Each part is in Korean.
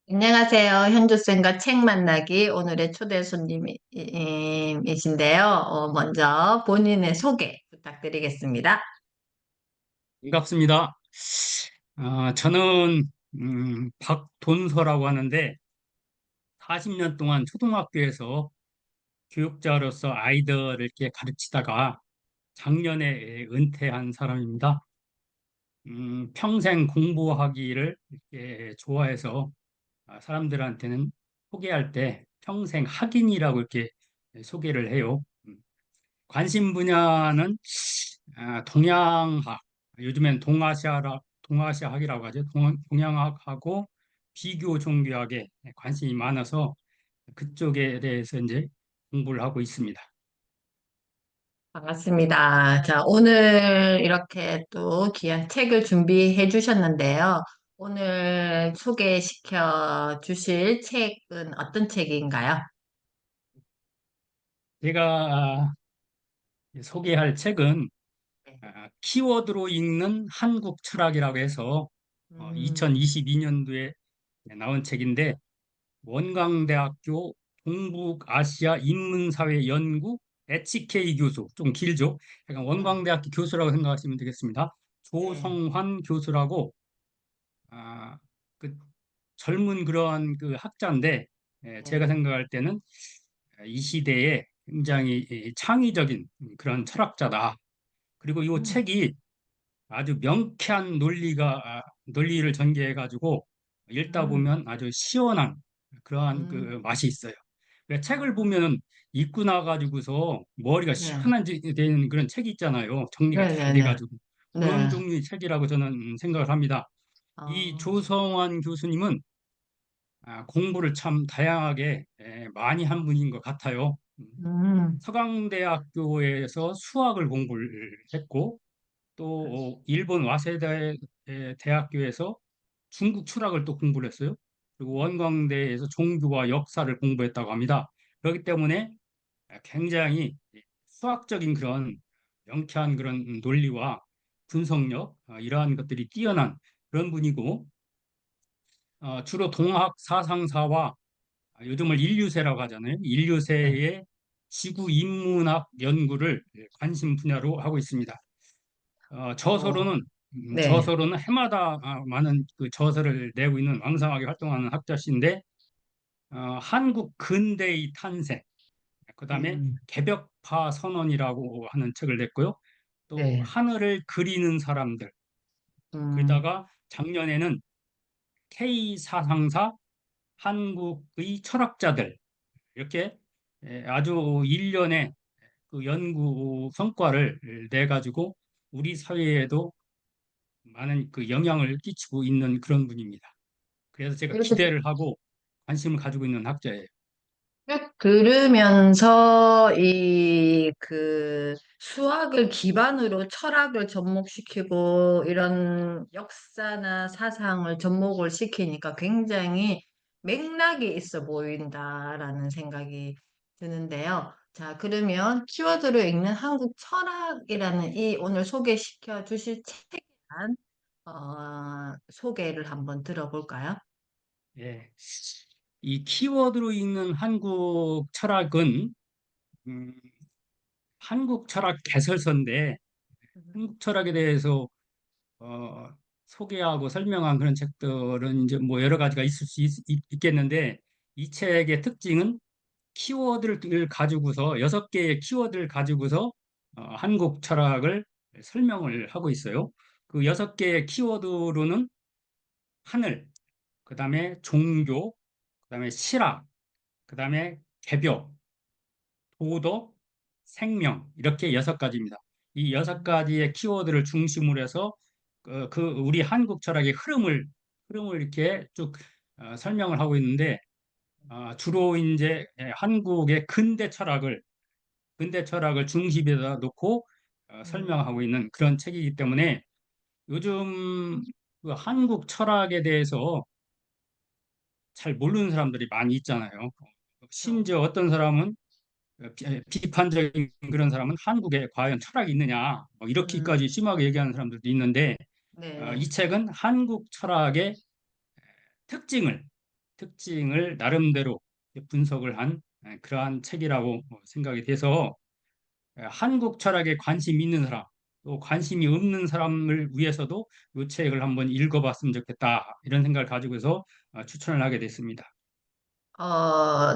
안녕하세요. 현주쌤과 책 만나기 오늘의 초대 손님이신데요. 먼저 본인의 소개 부탁드리겠습니다. 반갑습니다. 저는 박돈서라고 하는데 40년 동안 초등학교에서 교육자로서 아이들을 이렇게 가르치다가 작년에 은퇴한 사람입니다. 평생 공부하기를 이렇게 좋아해서 사람들한테는 소개할 때 평생 학인이라고 이렇게 소개를 해요. 관심 분야는 동양학, 요즘엔 동아시아학이라고 하죠. 동양학하고 비교 종교학에 관심이 많아서 그쪽에 대해서 이제 공부를 하고 있습니다. 반갑습니다. 자, 오늘 이렇게 또 귀한 책을 준비해 주셨는데요. 오늘 소개시켜 주실 책은 어떤 책인가요? 제가 소개할 책은 네. 키워드로 읽는 한국 철학이라고 해서 음, 2022년도에 나온 책인데 원광대학교 동북아시아 인문사회 연구 HK 교수, 좀 길죠? 약간 네. 원광대학교 교수라고 생각하시면 되겠습니다. 네. 조성환 교수라고 아, 그 젊은 그러한 그 학자인데 제가 네. 생각할 때는 이 시대에 굉장히 창의적인 그런 철학자다. 그리고 이 음, 책이 아주 명쾌한 논리를 전개해 가지고 읽다 음, 보면 아주 시원한 그러한 음, 그 맛이 있어요. 왜 책을 아, 보면은 읽고 나가지고서 머리가 네. 시원한 되는 그런 책이 있잖아요. 정리가 잘 네네네. 돼가지고 그런 네. 종류의 책이라고 저는 생각을 합니다. 이 어, 조성환 교수님은 공부를 참 다양하게 많이 한 분인 것 같아요. 음, 서강대학교에서 수학을 공부를 했고 또 일본 와세다 대학교에서 중국 철학을 또 공부를 했어요. 그리고 원광대에서 종교와 역사를 공부했다고 합니다. 그렇기 때문에 굉장히 수학적인 그런 명쾌한 그런 논리와 분석력 이러한 것들이 뛰어난 그런 분이고 주로 동학 사상사와 요즘을 인류세라고 하잖아요. 네. 인류세의 지구 인문학 연구를 관심 분야로 하고 있습니다. 어, 네. 저서로는 해마다 많은 그 저서를 내고 있는 왕성하게 활동하는 학자신데 한국 근대의 탄생, 그다음에 음, 개벽파 선언이라고 하는 책을 냈고요. 또 네. 하늘을 그리는 사람들, 음, 그러다가 작년에는 K 사상사 한국의 철학자들 이렇게 아주 일련의 그 연구 성과를 내 가지고 우리 사회에도 많은 그 영향을 끼치고 있는 그런 분입니다. 그래서 제가 이렇게 기대를 하고 관심을 가지고 있는 학자예요. 쭉 들으면서 수학을 기반으로 철학을 접목시키고 이런 역사나 사상을 접목을 시키니까 굉장히 맥락이 있어 보인다라는 생각이 드는데요. 자, 그러면 키워드로 읽는 한국 철학이라는 이 오늘 소개시켜 주실 책에 대한 소개를 한번 들어볼까요? 예. 이 키워드로 읽는 한국 철학은 음, 한국 철학 개설서인데 한국 철학에 대해서 어, 소개하고 설명한 그런 책들은 이제 뭐 여러 가지가 있을 수 있겠는데 이 책의 특징은 키워드를 가지고서 6개의 키워드를 가지고서 한국 철학을 설명을 하고 있어요. 그 6개의 키워드로는 하늘, 그다음에 종교, 그다음에 실학, 그다음에 개벽, 도덕, 생명 이렇게 6가지입니다. 이 6가지의 키워드를 중심으로 해서 그 우리 한국 철학의 흐름을 이렇게 쭉 설명을 하고 있는데 주로 이제 한국의 근대 철학을 중심에다 놓고 음, 설명하고 있는 그런 책이기 때문에 요즘 그 한국 철학에 대해서 잘 모르는 사람들이 많이 있잖아요. 그렇죠. 심지어 어떤 사람은 비판적인 그런 사람은 한국에 과연 철학이 있느냐 뭐 음, 이렇게까지 심하게 얘기하는 사람들도 있는데 이 네네. 책은 한국 철학의 특징을 특징을 나름대로 분석을 한 그러한 책이라고 생각이 돼서 한국 철학에 관심이 있는 사람, 또 관심이 없는 사람을 위해서도 이 책을 한번 읽어봤으면 좋겠다 이런 생각을 가지고서 추천을 하게 됐습니다.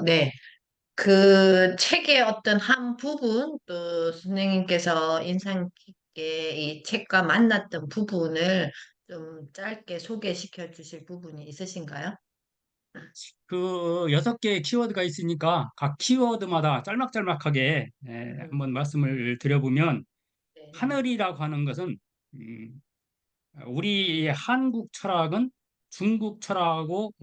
네. 그 책의 어떤 한 부분, 또 선생님께서 인상 깊게 이 책과 만났던 부분을 좀 짧게 소개시켜 주실 부분이 있으신가요? 그 6개의 키워드가 있으니까 각 키워드마다 짤막짤막하게 음, 한번 말씀을 드려보면 네네. 하늘이라고 하는 것은 음, 우리 한국 철학은 중국 철학하고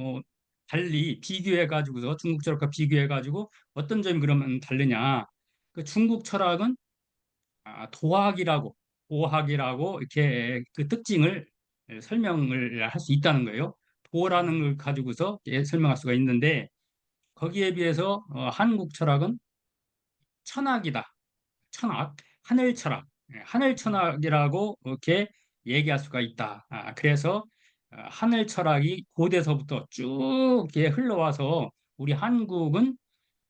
달리 비교해 가지고서 중국 철학과 비교해 가지고 어떤 점이 그러면 다르냐? 그 중국 철학은 도학이라고 이렇게 그 특징을 설명을 할 수 있다는 거예요. 도라는 걸 가지고서 설명할 수가 있는데 거기에 비해서 한국 철학은 천학이다. 천학, 하늘 철학, 하늘 철학이라고 이렇게 얘기할 수가 있다. 그래서 하늘 철학이 고대서부터 쭉 이렇게 흘러와서 우리 한국은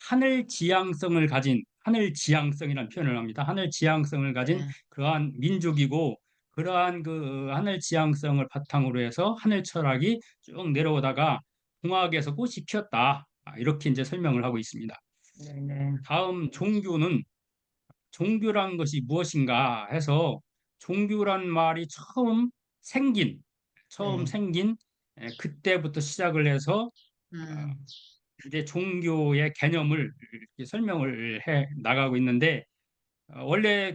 하늘 지향성을 가진 하늘 지향성이라는 표현을 합니다. 하늘 지향성을 가진 네. 그러한 민족이고 그러한 그 하늘 지향성을 바탕으로 해서 하늘 철학이 쭉 내려오다가 동학에서 꽃이 피었다. 이렇게 이제 설명을 하고 있습니다. 네네. 다음 종교란 것이 무엇인가 해서 종교란 말이 생긴 처음 네. 생긴 그때부터 시작을 해서 어, 음, 이제 종교의 개념을 이렇게 설명을 해 나가고 있는데 원래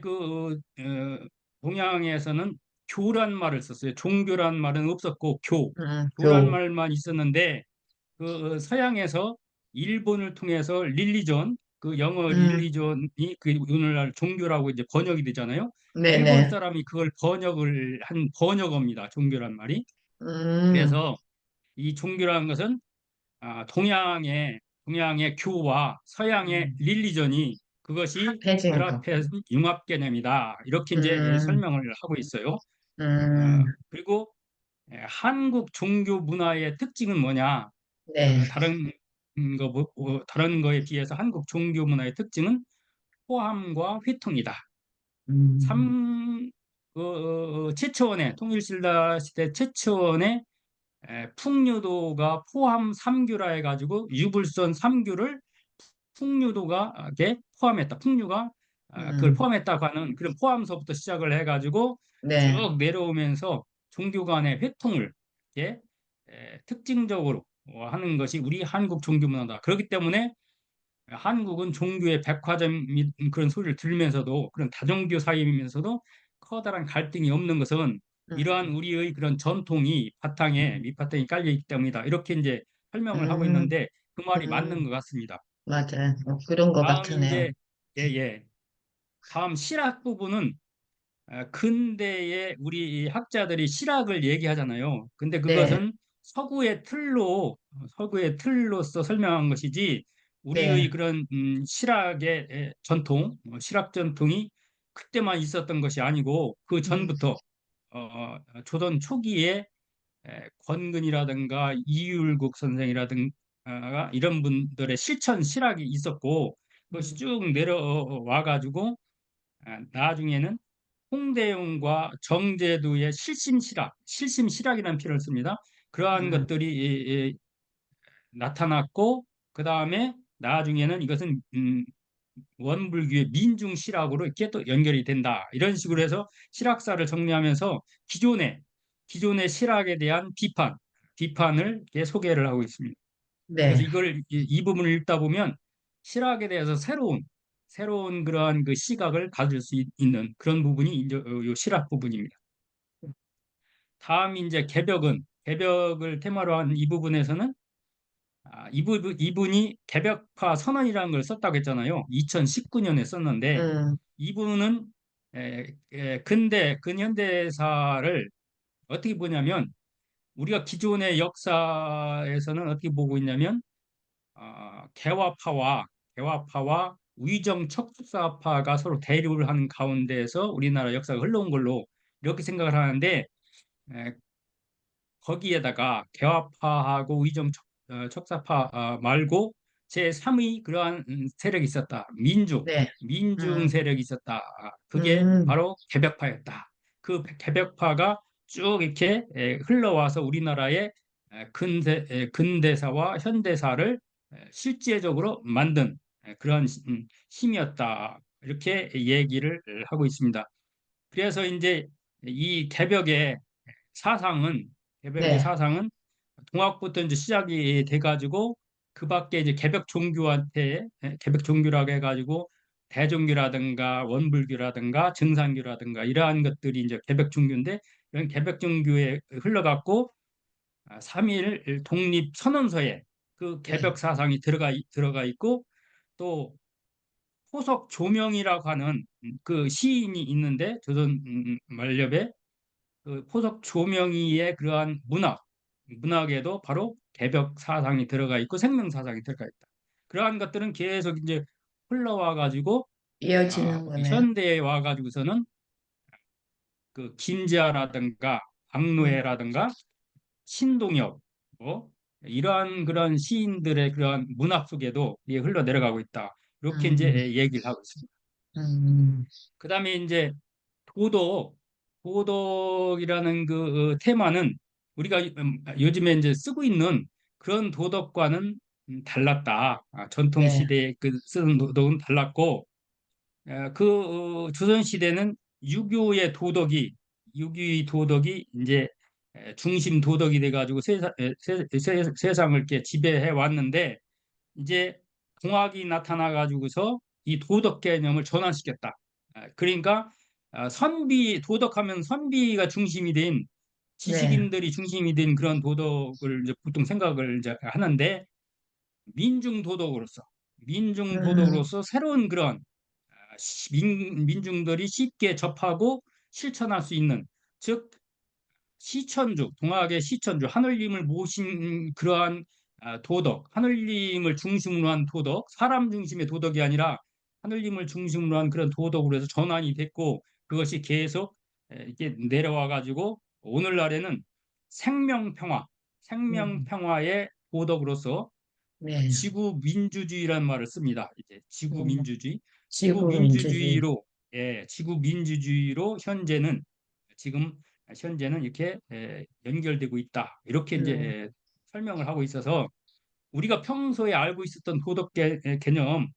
동양에서는 교란 말을 썼어요. 종교란 말은 없었고 교란 교. 말만 있었는데 그 서양에서 일본을 통해서 릴리전 그 영어 음, 릴리전이 그 오늘날 종교라고 이제 번역이 되잖아요. 일본 네네. 사람이 그걸 번역을 한 번역어입니다. 종교란 말이. 음, 그래서 이 종교라는 것은 동양의 교와 서양의 음, 릴리전이 그것이 합해진 거. 결합해서 융합 개념이다. 이렇게 이제 음, 설명을 하고 있어요. 음, 그리고 한국 종교 문화의 특징은 뭐냐? 네. 다른 거에 비해서 한국 종교 문화의 특징은 호함과 회통이다. 음, 삼, 최초원의 통일신라 시대 최초원의 풍류도가 포함 삼규라 해가지고 유불선 삼규를 풍류도가 포함했다. 풍류가 그걸 음, 포함했다고 하는 그런 포함서부터 시작을 해가지고 네. 쭉 내려오면서 종교 간의 회통을 특징적으로 하는 것이 우리 한국 종교 문화다. 그렇기 때문에 한국은 종교의 백화점인 그런 소리를 들으면서도 그런 다종교 사이이면서도 커다란 갈등이 없는 것은 이러한 음, 우리의 그런 전통이 바탕에 음, 밑바탕에 깔려 있기 때문이다. 이렇게 이제 설명을 하고 음, 있는데 그 말이 맞는 것 음, 같습니다. 맞아요. 그런 것 다음 같으네요. 이제 예, 예. 다음 실학 부분은 근대에 우리 학자들이 실학을 얘기하잖아요. 근데 네, 그것은 서구의 틀로서 설명한 것이지 우리의 네. 그런 실학의 실학 전통이 그때만 있었던 것이 아니고 그 음, 전부터 조선 초기에 권근이라든가 이율국 선생이라든가 이런 분들의 실천 실학이 있었고 그것이 음, 쭉 내려와 가지고 나중에는 홍대용과 정제도의 실심실학이라는 표현을 씁니다. 그러한 음, 것들이 나타났고 그 다음에 나중에는 이것은 원불교의 민중실학으로 이렇게 또 연결이 된다. 이런 식으로 해서 실학사를 정리하면서 기존의 실학에 대한 비판을 이렇게 소개를 하고 있습니다. 그래서 네. 이 부분을 읽다 보면 실학에 대해서 새로운 그러한 그 시각을 가질 수 있는 그런 부분이 이제 요 실학 부분입니다. 다음 이제 개벽을 테마로 한 이 부분에서는 이분이 개벽화 선언이라는 걸 썼다고 했잖아요. 2019년에 썼는데 음, 이분은 근현대사를 어떻게 보냐면 우리가 기존의 역사에서는 어떻게 보고 있냐면 개화파와 위정 척수사파가 서로 대립을 하는 가운데에서 우리나라 역사가 흘러온 걸로 이렇게 생각을 하는데 에, 거기에다가 개화파하고 위정 척사파 말고 제3의 그러한 세력이 있었다. 네. 민중 음, 세력이 있었다. 그게 음, 바로 개벽파였다. 그 개벽파가 쭉 이렇게 흘러와서 우리나라의 근대사와 현대사를 실제적으로 만든 그런 힘이었다. 이렇게 얘기를 하고 있습니다. 그래서 이제 이 개벽의 네. 사상은 동학부터 이제 시작이 돼가지고 그 밖에 이제 개벽 종교라고 해가지고 대종교라든가 원불교라든가 증산교라든가 이러한 것들이 이제 개벽 종교인데 이런 개벽 종교에 흘러갔고 3일 독립 선언서에 그 네. 개벽 사상이 들어가 있고 또 포석 조명이라고 하는 그 시인이 있는데 조선 말렵에 그 포석 조명이의 그러한 문학에도 바로 개벽 사상이 들어가 있고 생명 사상이 들어가 있다. 그러한 것들은 계속 이제 흘러와 가지고 이어지는 거네요. 현대에 와 가지고서는 그 김지아라든가 음, 박노해라든가 신동엽 뭐 이러한 그런 시인들의 그러한 문학 속에도 이게 흘러 내려가고 있다. 이렇게 음, 이제 얘기를 하고 있습니다. 음, 그다음에 이제 도덕, 도덕이라는 그 테마는 우리가 요즘에 이제 쓰고 있는 그런 도덕과는 달랐다. 전통 네. 시대에 그 쓰는 도덕은 달랐고, 조선 시대는 유교의 도덕이 이제 중심 도덕이 돼가지고 세상을 이렇게 지배해 왔는데 이제 공학이 나타나 가지고서 이 도덕 개념을 전환시켰다. 그러니까 도덕하면 선비가 중심이 된 네. 지식인들이 중심이 된 그런 도덕을 이제 보통 생각을 이제 하는데 민중 도덕으로서 음, 새로운 그런 민중들이 쉽게 접하고 실천할 수 있는 즉 동학의 시천주, 하늘님을 모신 그러한 하늘님을 중심으로 한 도덕, 사람 중심의 도덕이 아니라 하늘님을 중심으로 한 그런 도덕으로 해서 전환이 됐고, 그것이 계속 이렇게 내려와 가지고 오늘날에는 생명평화, 음, 생명평화의 도덕으로서 네. 지구민주주의라는 말을 씁니다. 이제 음, 지구민주주의, 지구민주주의. 지구민주주의로 지금 현재는 이렇게 연결되고 있다. 이렇게 이제 음, 설명을 하고 있어서 우리가 평소에 알고 있었던 도덕 개념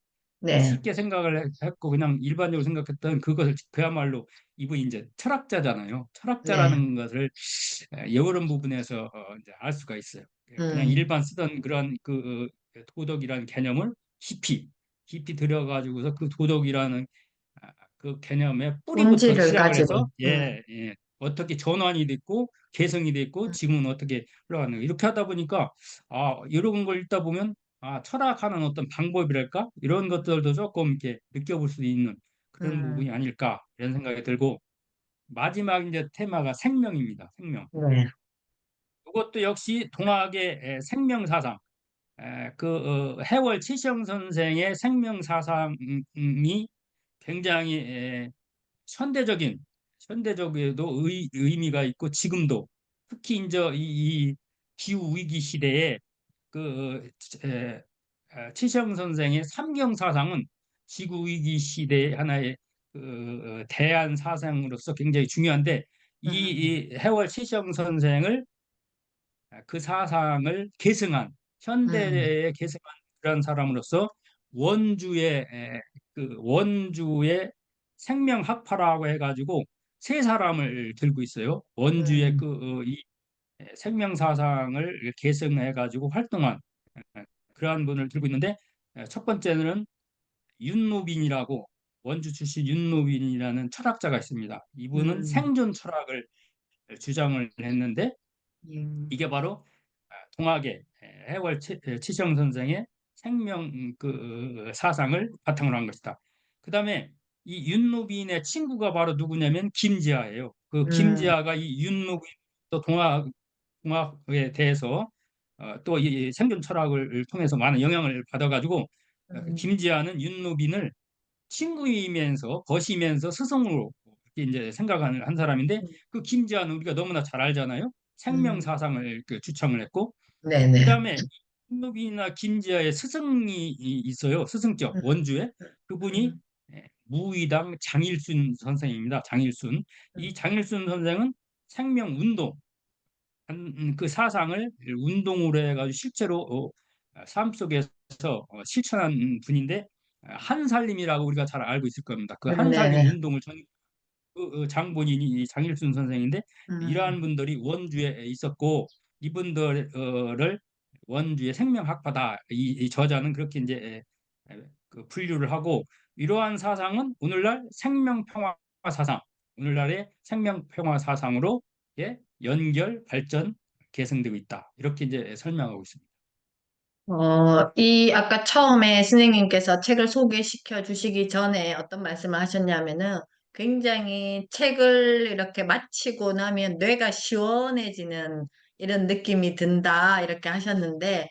네. 쉽게 생각을 했고 그냥 일반적으로 생각했던 그것을 그야말로 이분이 이제 철학자잖아요. 네. 철학자라는 것을 여러 부분에서 이제 알 수가 있어요. 그냥 음, 일반 쓰던 그런 도덕이라는 개념을 깊이 들여가지고서 그 도덕이라는 그 개념의 뿌리부터 본질을 시작을 가지고. 해서 어떻게 전환이 됐고 개성이 됐고 지금은 어떻게 흘러가는 이렇게 하다 보니까 이런 걸 읽다 보면 철학하는 어떤 방법이랄까 이런 것들도 조금 이렇게 느껴볼 수 있는 그런 음, 부분이 아닐까 이런 생각이 들고 마지막 이제 테마가 생명입니다. 생명. 네. 이것도 역시 동학의 생명 사상. 해월 치시영 선생의 생명 사상이 굉장히 현대적인 현대적에도 의미가 있고 지금도 특히 이제 이 기후 위기 시대에 그 최시영 선생의 삼경 사상은 지구 위기 시대의 하나의 대안 사상으로서 굉장히 중요한데 음, 이 해월 최시영 선생을 그 사상을 음, 현대에 계승한 그런 사람으로서 원주의 원주의 생명학파라고 해가지고 세 사람을 들고 있어요. 원주의 음, 이 생명 사상을 계승해가지고 활동한 그러한 분을 들고 있는데 첫 번째는 윤노빈이라고 원주 출신 윤노빈이라는 철학자가 있습니다. 이분은 음, 생존 철학을 주장을 했는데 이게 바로 동학의 치정 선생의 생명 사상을 바탕으로 한 것이다. 그다음에 이 윤노빈의 친구가 바로 누구냐면 김지아예요. 그 음, 김지아가 이 윤노빈 또 동학에 대해서 또 이 생존 철학을 통해서 많은 영향을 받아가지고 음, 김지아는 윤노빈을 친구이면서 거시면서 스승으로 이렇게 이제 생각하는 한 사람인데 그 김지아는 우리가 너무나 잘 알잖아요. 생명 음, 사상을 주창을 했고 네네. 그다음에 한누비나 김지아의 스승이 있어요. 스승적 음, 원주에 그분이 음, 무의당 장일순 선생입니다. 장일순. 이 음. 장일순 선생은 생명운동 그 사상을 운동으로 해가지고 실제로 삶 속에서 실천한 분인데 한살림이라고 우리가 잘 알고 있을 겁니다. 그 한살림 네네. 운동을 장본인이 이 장일순 선생인데 음. 이러한 분들이 원주에 있었고 이분들을 원주의 생명학파다 이 저자는 그렇게 이제 그 분류를 하고 이러한 사상은 오늘날 생명평화 사상 오늘날의 생명평화 사상으로 연결 발전 계승되고 있다 이렇게 이제 설명하고 있습니다. 이 아까 처음에 선생님께서 책을 소개시켜 주시기 전에 어떤 말씀을 하셨냐면은 굉장히 책을 이렇게 마치고 나면 뇌가 시원해지는 이런 느낌이 든다 이렇게 하셨는데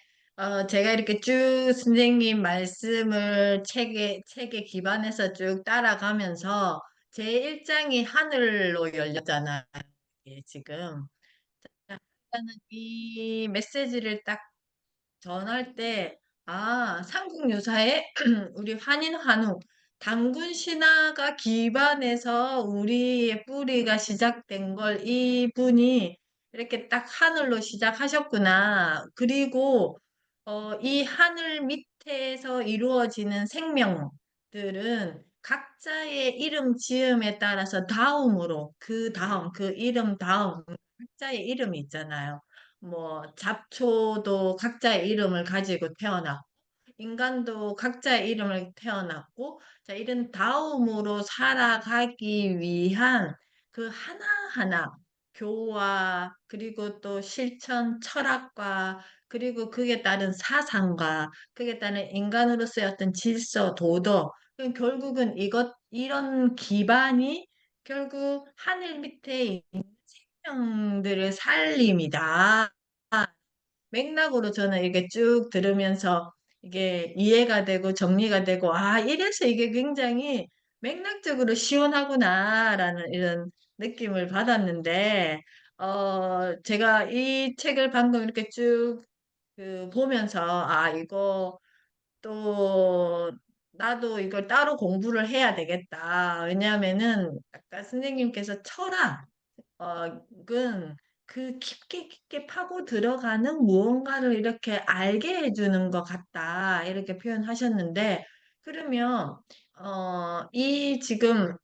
제가 이렇게 쭉 선생님 말씀을 책에 기반해서 쭉 따라가면서 제 일장이 하늘로 열렸잖아요. 이게 지금. 일단은 이 메시지를 딱 전할 때, 삼국유사에 우리 환인, 환웅, 단군 신화가 기반해서 우리의 뿌리가 시작된 걸 이분이 이렇게 딱 하늘로 시작하셨구나. 그리고, 이 하늘 밑에서 이루어지는 생명들은 각자의 이름 지음에 따라서 다음으로, 그 이름 다음, 각자의 이름이 있잖아요. 뭐 잡초도 각자의 이름을 가지고 태어났고 인간도 각자의 이름을 태어났고 자 이런 다음으로 살아가기 위한 그 하나하나 교화 그리고 또 실천 철학과 그리고 그에 따른 사상과 그에 따른 인간으로서의 어떤 질서 도덕 그럼 결국은 이런 기반이 결국 하늘 밑에 생명들의 살림이다. 맥락으로 저는 이게 쭉 들으면서 이게 이해가 되고 정리가 되고, 이래서 이게 굉장히 맥락적으로 시원하구나라는 이런 느낌을 받았는데, 제가 이 책을 방금 이렇게 쭉 보면서, 이거 또 나도 이걸 따로 공부를 해야 되겠다. 왜냐하면은 아까 선생님께서 은 그 깊게 깊게 파고 들어가는 무언가를 이렇게 알게 해주는 것 같다. 이렇게 표현하셨는데, 그러면, 이 지금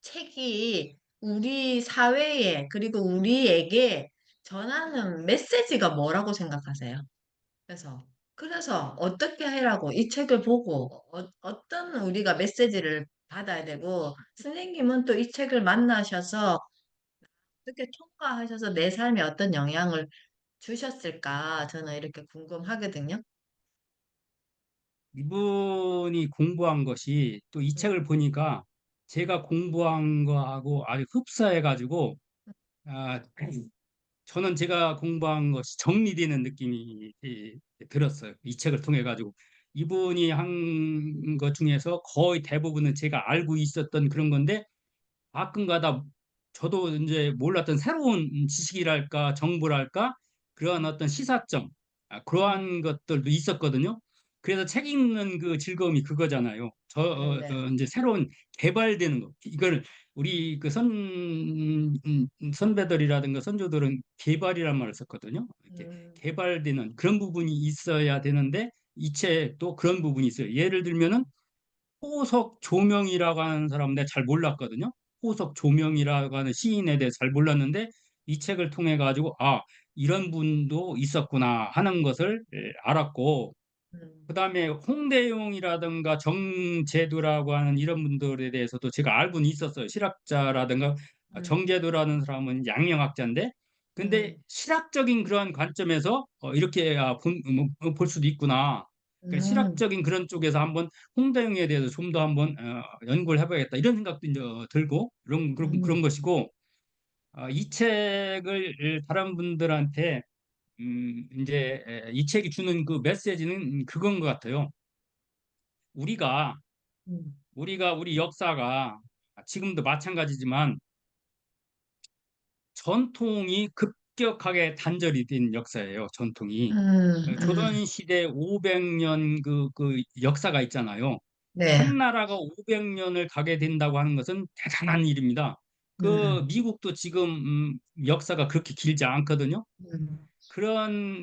책이 우리 사회에, 그리고 우리에게 전하는 메시지가 뭐라고 생각하세요? 그래서 어떻게 해라고 이 책을 보고 어떤 우리가 메시지를 받아야 되고, 선생님은 또 이 책을 만나셔서 어떻게 통과하셔서 내 삶에 어떤 영향을 주셨을까? 저는 이렇게 궁금하거든요. 이분이 공부한 것이 또 이 음, 책을 보니까 제가 공부한 거하고 아주 흡사해가지고 아, 저는 제가 공부한 것이 정리되는 느낌이 들었어요. 이 책을 통해 가지고 이분이 한 것 중에서 거의 대부분은 제가 알고 있었던 그런 건데 가끔가다 저도 이제 몰랐던 새로운 지식이랄까 정보랄까 그러한 어떤 시사점 음, 그러한 것들도 있었거든요. 그래서 책 읽는 그 즐거움이 그거잖아요. 네네. 이제 새로운 개발되는 거 이걸 우리 그 선배들이라든가 선조들은 개발이란 말을 썼거든요. 이렇게 음, 개발되는 그런 부분이 있어야 되는데 이 책도 그런 부분이 있어요. 예를 들면은 호석 조명이라고 하는 사람 내가 잘 몰랐거든요. 호석 조명이라고 하는 시인에 대해 잘 몰랐는데 이 책을 통해 가지고 이런 분도 있었구나 하는 것을 알았고 음, 그다음에 홍대용이라든가 정제도라고 하는 이런 분들에 대해서도 제가 알고는 있었어요. 실학자라든가 음, 정제도라는 사람은 양명학자인데 근데 음, 실학적인 그런 관점에서 이렇게 볼 수도 있구나. 그러니까 음, 실학적인 그런 쪽에서 한번 홍대용에 대해서 좀 더 한번 연구를 해봐야겠다 이런 생각도 이제 들고 그런 음, 것이고 이 책을 다른 분들한테 이제 이 책이 주는 그 메시지는 그건 것 같아요. 우리가 음, 우리 역사가 지금도 마찬가지지만 전통이 급격하게 단절이 된 역사예요, 전통이. 음, 음, 조선시대 500년 그 역사가 있잖아요. 네, 한 나라가 500년을 가게 된다고 하는 것은 대단한 일입니다. 그 음, 미국도 지금 역사가 그렇게 길지 않거든요. 음,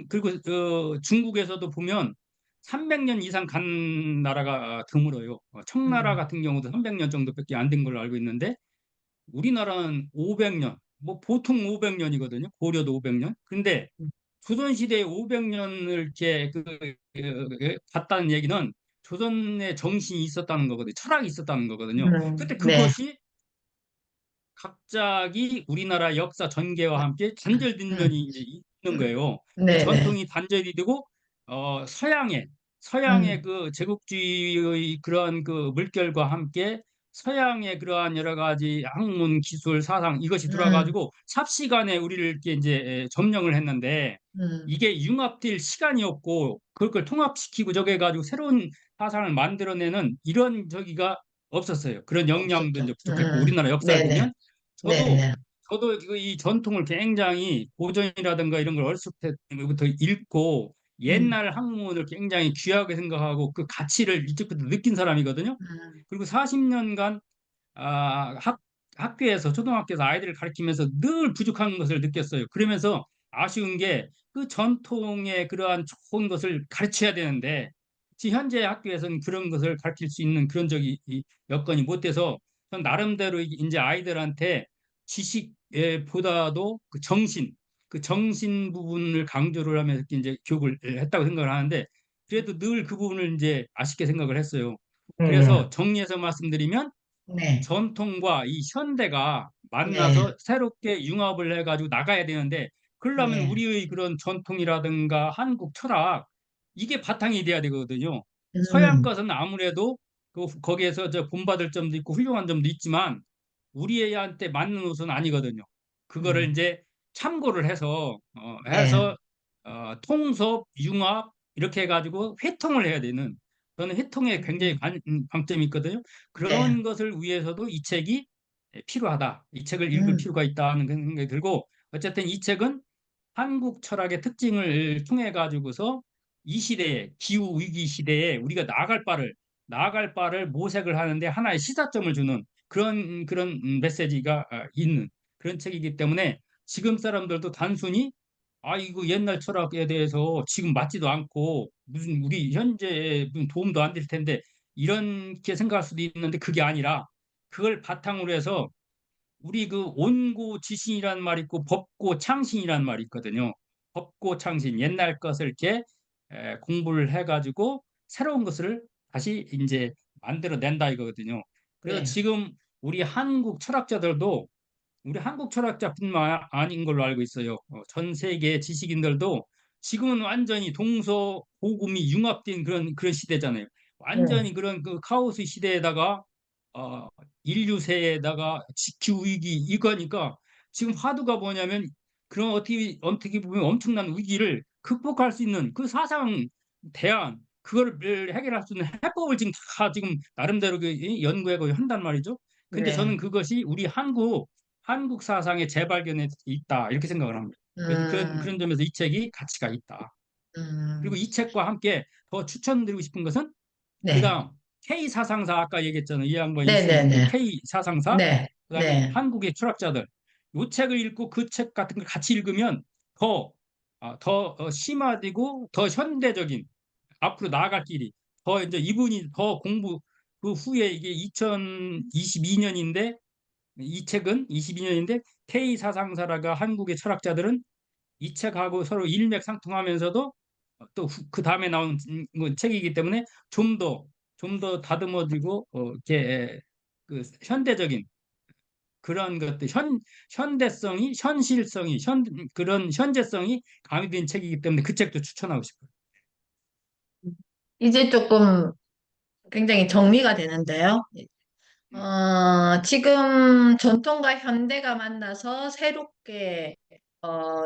그리고 중국에서도 보면 300년 이상 간 나라가 드물어요. 청나라 음, 같은 경우도 300년 정도밖에 안 된 걸로 알고 있는데 우리나라는 500년, 뭐 보통 500년이거든요. 고려도 500년. 근데 조선시대에 500년을 이렇게 갔다는 얘기는 조선의 정신이 있었다는 거거든요. 철학이 있었다는 거거든요. 그때 네, 그것이 갑자기 우리나라 역사 전개와 함께 단절된 음, 면이 이제 있는 거예요. 그 네, 네, 전통이 단절이 되고 서양의 음, 그 제국주의의 그러한 그 물결과 함께 서양의 그러한 여러 가지 학문, 기술, 사상 이것이 음, 들어와가지고 삽시간에 우리를 이렇게 이제 점령을 했는데 음, 이게 융합될 시간이 없고 그걸 통합시키고 저게 해가지고 새로운 사상을 만들어내는 이런 저기가 없었어요. 그런 역량도 없었죠. 이제 부족했고 우리나라 역사를 네, 네, 보면 네, 저도 네, 저도 이 전통을 굉장히 고전이라든가 이런 걸 어렸을 때부터 읽고 음, 옛날 학문을 굉장히 귀하게 생각하고 그 가치를 이제부터 느낀 사람이거든요. 음, 그리고 40년간 아, 학교에서 초등학교에서 아이들을 가르치면서 늘 부족한 것을 느꼈어요. 그러면서 아쉬운 게 그 전통의 그러한 좋은 것을 가르쳐야 되는데 지금 현재 학교에서는 그런 것을 가르칠 수 있는 그런 적이 여건이 못 돼서 전 나름대로 이제 아이들한테 지식에 보다도 그 정신 부분을 강조를 하면서 이제 교육을 했다고 생각을 하는데 그래도 늘 그 부분을 이제 아쉽게 생각을 했어요. 네, 네, 그래서 정리해서 말씀드리면 네, 전통과 이 현대가 네, 만나서 새롭게 융합을 해가지고 나가야 되는데 그러려면 네, 우리의 그런 전통이라든가 한국 철학 이게 바탕이 돼야 되거든요. 서양 음, 것은 아무래도 거기에서 저 본받을 점도 있고 훌륭한 점도 있지만 우리한테 맞는 옷은 아니거든요. 그거를 음, 이제 참고를 네, 통섭, 융합 이렇게 해가지고 회통을 해야 되는 저는 회통에 굉장히 관점이 있거든요. 네, 그런 것을 위해서도 이 책이 필요하다. 이 책을 읽을 음, 필요가 있다는 그런 생각이 들고 어쨌든 이 책은 한국 철학의 특징을 통해 가지고서 이 시대에 기후 위기 시대에 우리가 나아갈 바를 모색을 하는데 하나의 시사점을 주는 그런 메시지가 있는 그런 책이기 때문에 지금 사람들도 단순히 아 이거 옛날 철학에 대해서 지금 맞지도 않고 무슨 우리 현재에 무슨 도움도 안 될 텐데 이렇게 생각할 수도 있는데 그게 아니라 그걸 바탕으로 해서 우리 그 온고지신이라는 말이 있고 법고창신이라는 말이 있거든요. 법고창신 옛날 것을 이렇게 공부를 해가지고 새로운 것을 다시 이제 만들어낸다 이거거든요. 그래서 네, 지금 우리 한국 철학자뿐만 아닌 걸로 알고 있어요. 전 세계 지식인들도 지금은 완전히 동서고금이 융합된 그런 시대잖아요. 네, 완전히 그런 그 카오스 시대에다가 어, 인류세에다가 지구 위기 이거니까 지금 화두가 뭐냐면 그런 어떻게 보면 엄청난 위기를 극복할 수 있는 그 사상 대안 그거를 해결할 수 있는 해법을 지금 다 지금 나름대로 연구하고 한단 말이죠. 근데 저는 네, 그것이 우리 한국 사상의 재발견에 있다 이렇게 생각을 합니다. 그래서 그런 음, 점에서 이 책이 가치가 있다. 그리고 음, 이 책과 함께 더 추천드리고 싶은 것은 네, 그다음 K 사상사 아까 얘기했잖아요. 이 양반이 네, 쓰신 네, 그 네, K 사상사 네, 그다음에 네, 한국의 철학자들 이 책을 읽고 그 책 같은 걸 같이 읽으면 더 심화되고 더 현대적인 앞으로 나아갈 길이 더 이제 이분이 더 공부 그 후에 이게 2022년인데 이 책은 22년인데 K 사상사라가 한국의 철학자들은 이 책하고 서로 일맥상통하면서도 또 그 다음에 나온 책이기 때문에 좀 더 다듬어지고 이렇게 그 현대적인 그런 것들 현대성이 현실성이 그런 현재성이 가미된 책이기 때문에 그 책도 추천하고 싶어요. 이제 조금 굉장히 정리가 되는데요. 음, 지금 전통과 현대가 만나서 새롭게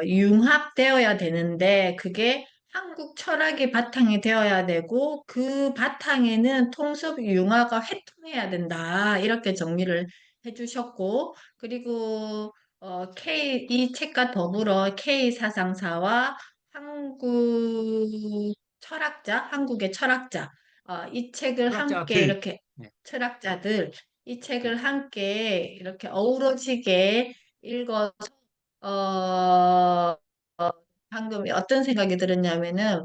융합되어야 되는데 그게 한국 철학이 바탕이 되어야 되고 그 바탕에는 통섭 융화가 회통해야 된다. 이렇게 정리를 해주셨고 그리고 이 책과 더불어 K 사상사와 한국 한국의 철학자, 이 책을 함께 철학자들. 이렇게, 네, 철학자들, 이 책을 네. 함께 이렇게 어우러지게 읽어, 어, 방금 어떤 생각이 들었냐면은,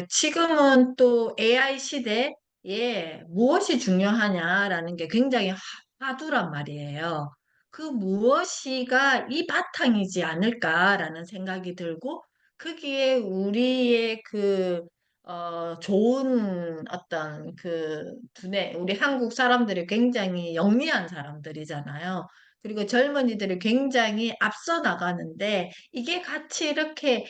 지금은 또 AI 시대에 무엇이 중요하냐라는 게 굉장히 화두란 말이에요. 그 무엇이가 이 바탕이지 않을까라는 생각이 들고, 거기에 우리의 좋은 어떤 우리 한국 사람들이 굉장히 영리한 사람들이잖아요. 그리고 젊은이들이 굉장히 앞서 나가는데, 이게 같이 이렇게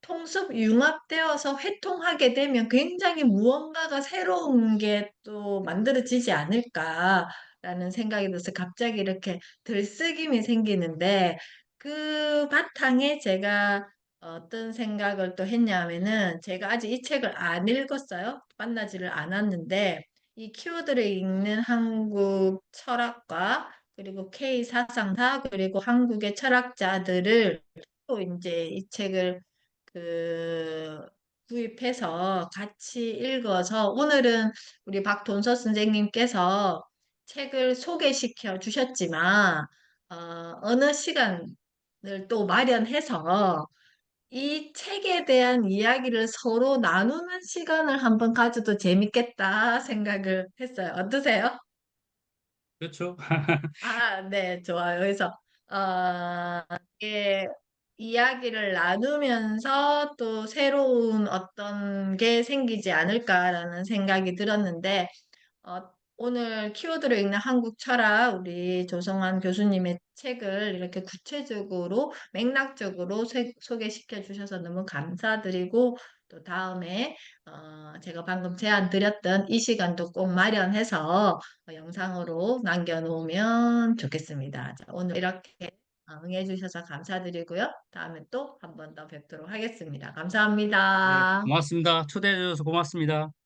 통습 융합되어서 회통하게 되면 굉장히 무언가가 새로운 게 또 만들어지지 않을까라는 생각이 들어서 갑자기 이렇게 들썩임이 생기는데, 그 바탕에 제가 어떤 생각을 또 했냐면은, 제가 아직 이 책을 안 읽었어요. 만나지를 않았는데 이 키워드를 읽는 한국 철학과 그리고 K 사상사 그리고 한국의 철학자들을 또 이제 이 책을 그 구입해서 같이 읽어서, 오늘은 우리 박돈서 선생님께서 책을 소개시켜 주셨지만 어느 시간을 또 마련해서 이 책에 대한 이야기를 서로 나누는 시간을 한번 가져도 재밌겠다 생각을 했어요. 어떠세요? 그렇죠. 네, 좋아요. 그래서, 이게 이야기를 나누면서 또 새로운 어떤 게 생기지 않을까라는 생각이 들었는데, 어, 오늘 키워드로 읽는 한국 철학, 우리 조성환 교수님의 책을 이렇게 구체적으로, 맥락적으로 소개시켜 주셔서 너무 감사드리고, 또 다음에, 제가 방금 제안 드렸던 이 시간도 꼭 마련해서 영상으로 남겨놓으면 좋겠습니다. 자, 오늘 이렇게 응해 주셔서 감사드리고요. 다음에 또 한 번 더 뵙도록 하겠습니다. 네, 감사합니다. 고맙습니다. 초대해 주셔서 고맙습니다.